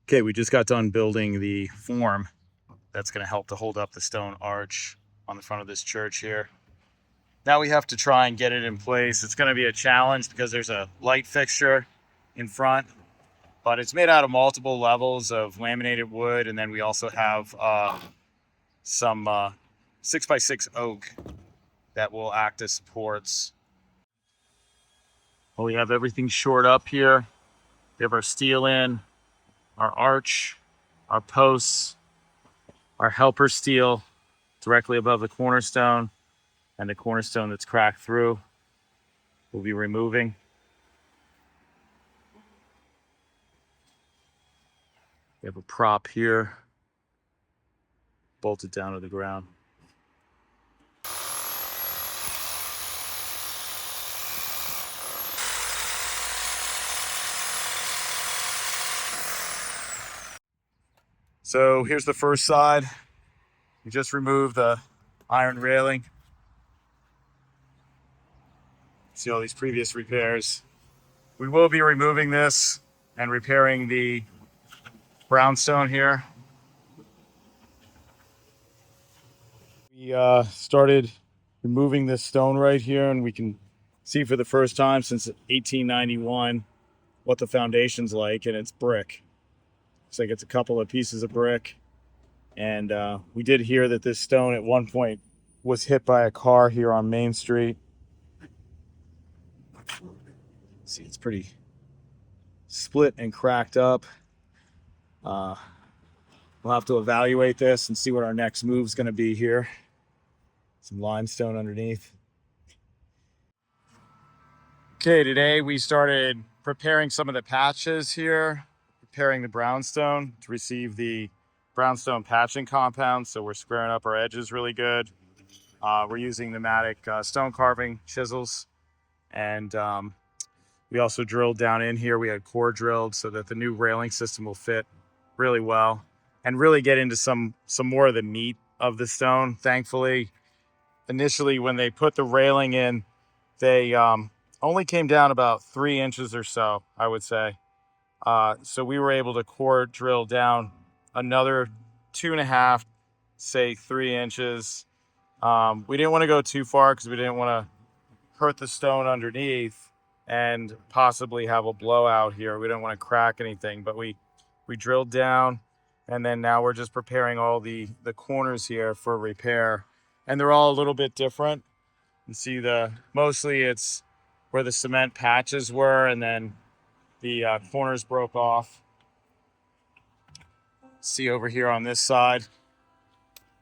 Okay, we just got done building the form that's going to help to hold up the stone arch on the front of this church here. Now we have to try and get it in place. It's going to be a challenge because there's a light fixture in front, but it's made out of multiple levels of laminated wood, and then we also have some 6x6 oak that will act as supports. Well, we have everything shored up here. We have our steel in, our arch, our posts, our helper steel directly above the cornerstone, and the cornerstone that's cracked through we'll be removing. We have a prop here bolted down to the ground. So here's the first side. We just removed the iron railing. See all these previous repairs. We will be removing this and repairing the brownstone here. We started removing this stone right here, and we can see for the first time since 1891 what the foundation's like, and it's brick. Looks like it's a couple of pieces of brick. And we did hear that this stone at one point was hit by a car here on Main Street. See, it's pretty split and cracked up. We'll have to evaluate this and see what our next move is going to be here. Some limestone underneath. Okay, today we started preparing some of the patches here, preparing the brownstone to receive the brownstone patching compound. So we're squaring up our edges really good. We're using pneumatic stone carving chisels, and we also drilled down in here. We had core drilled so that the new railing system will fit really well and really get into some more of the meat of the stone. Thankfully, initially when they put the railing in, they only came down about 3 inches or so, I would say. So we were able to core drill down another 2.5, say 3 inches. We didn't want to go too far because we didn't want to hurt the stone underneath and possibly have a blowout here. We don't want to crack anything, but we drilled down, and then now we're just preparing all the corners here for repair. And they're all a little bit different. You see mostly it's where the cement patches were, and then the corners broke off. See over here on this side.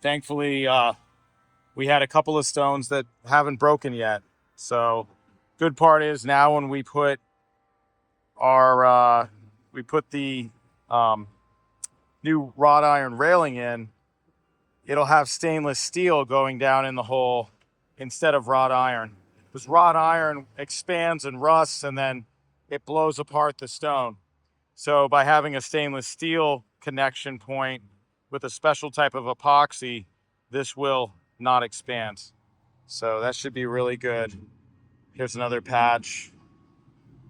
Thankfully, we had a couple of stones that haven't broken yet. So good part is now when we put the new wrought iron railing in, it'll have stainless steel going down in the hole instead of wrought iron. Because wrought iron expands and rusts, and then it blows apart the stone. So by having a stainless steel connection point with a special type of epoxy, this will not expand. So that should be really good. Here's another patch,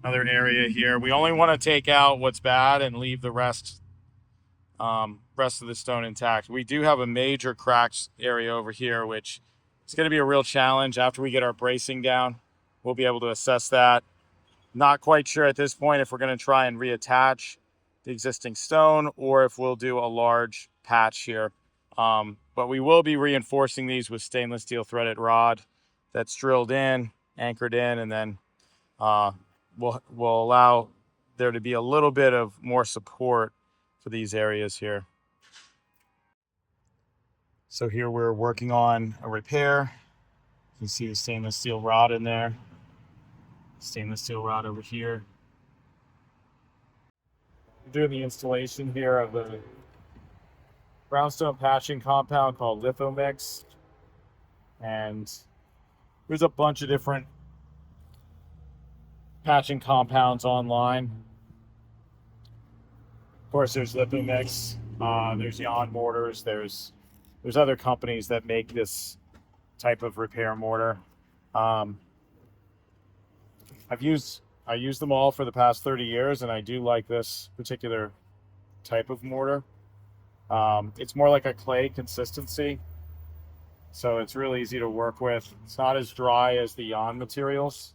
another area here. We only want to take out what's bad and leave the rest of the stone intact. We do have a major cracks area over here, which is going to be a real challenge. After we get our bracing down, we'll be able to assess that. Not quite sure at this point if we're going to try and reattach the existing stone or if we'll do a large patch here. But we will be reinforcing these with stainless steel threaded rod that's drilled in, anchored in, and then we'll allow there to be a little bit of more support for these areas here. So here we're working on a repair. You can see the stainless steel rod in there. Stainless steel rod over here. We're doing the installation here of the brownstone patching compound called Lithomix. And there's a bunch of different patching compounds online. Of course, there's Lithomix, there's Yon Mortars, there's other companies that make this type of repair mortar. I used them all for the past 30 years, and I do like this particular type of mortar. It's more like a clay consistency, so it's really easy to work with. It's not as dry as the Yon materials.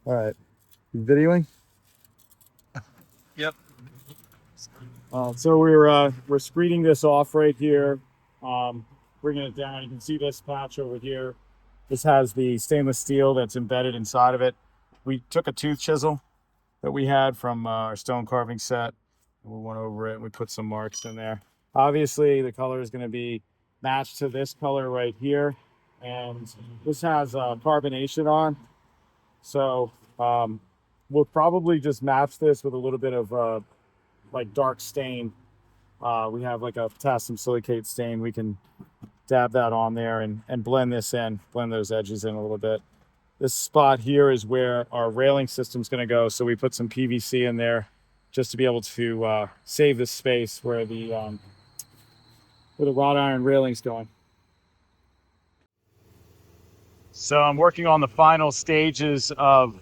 All right, you videoing? Yep. So we're screening this off right here, bringing it down. You can see this patch over here. This has the stainless steel that's embedded inside of it. We took a tooth chisel that we had from our stone carving set, and we went over it and we put some marks in there. Obviously, the color is going to be matched to this color right here, and this has carbonation on. So we'll probably just match this with a little bit of like dark stain. We have like a potassium silicate stain. We can dab that on there and blend this in, blend those edges in a little bit. This spot here is where our railing system is going to go. So we put some PVC in there just to be able to save the space where the wrought iron railing's going. So I'm working on the final stages of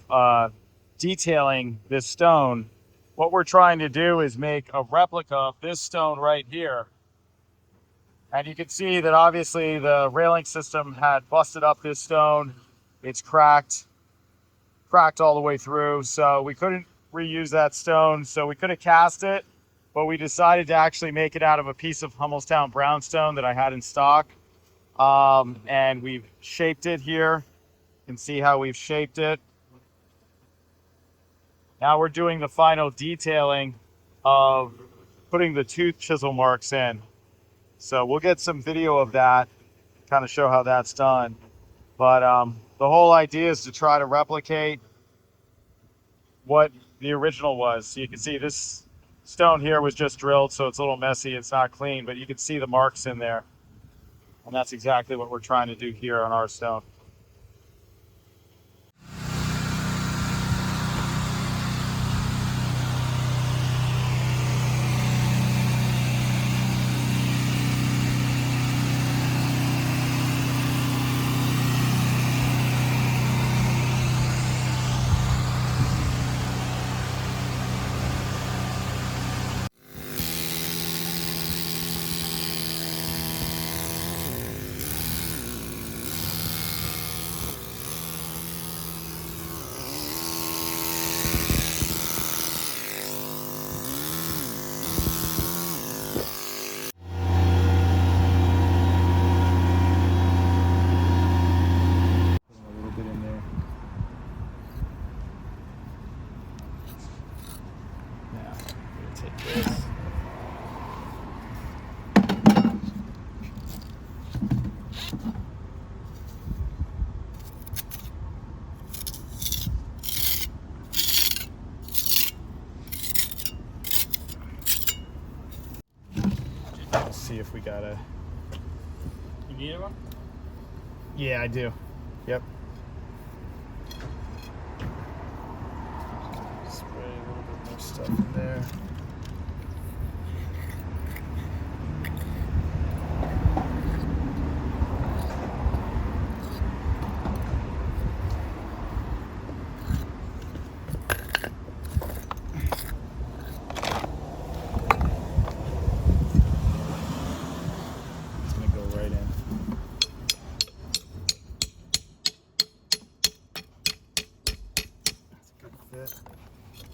detailing this stone. What we're trying to do is make a replica of this stone right here. And you can see that obviously the railing system had busted up this stone. It's cracked all the way through. So we couldn't reuse that stone. So we could have cast it, but we decided to actually make it out of a piece of Hummelstown brownstone that I had in stock. And we've shaped it here. You can see how we've shaped it. Now we're doing the final detailing of putting the tooth chisel marks in. So we'll get some video of that, kind of show how that's done. But the whole idea is to try to replicate what the original was. So you can see this stone here was just drilled, so it's a little messy, it's not clean, but you can see the marks in there. And that's exactly what we're trying to do here on our stone. Let's see if we got a... You need one? Yeah, I do. Yep. Spray a little bit more stuff in there.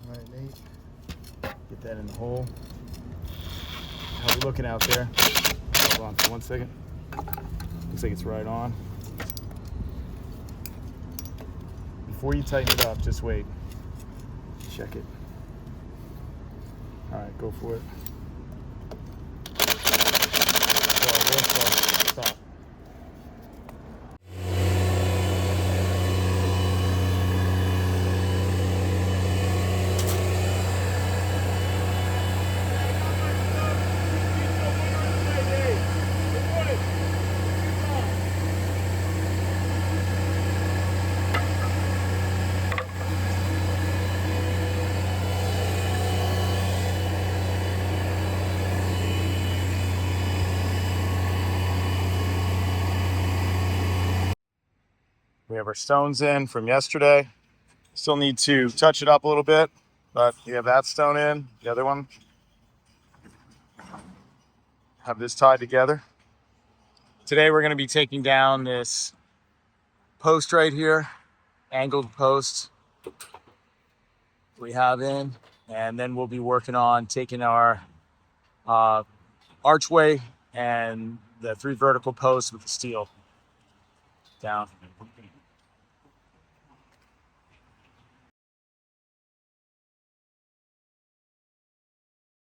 All right, Nate, get that in the hole. How are we looking out there? Hold on for 1 second. Looks like it's right on. Before you tighten it up, just wait. Check it. All right, go for it. Stop. We have our stones in from yesterday. Still need to touch it up a little bit, but we have that stone in. The other one, have this tied together. Today we're going to be taking down this post right here, angled post we have in, and then we'll be working on taking our archway and the 3 vertical posts with the steel down.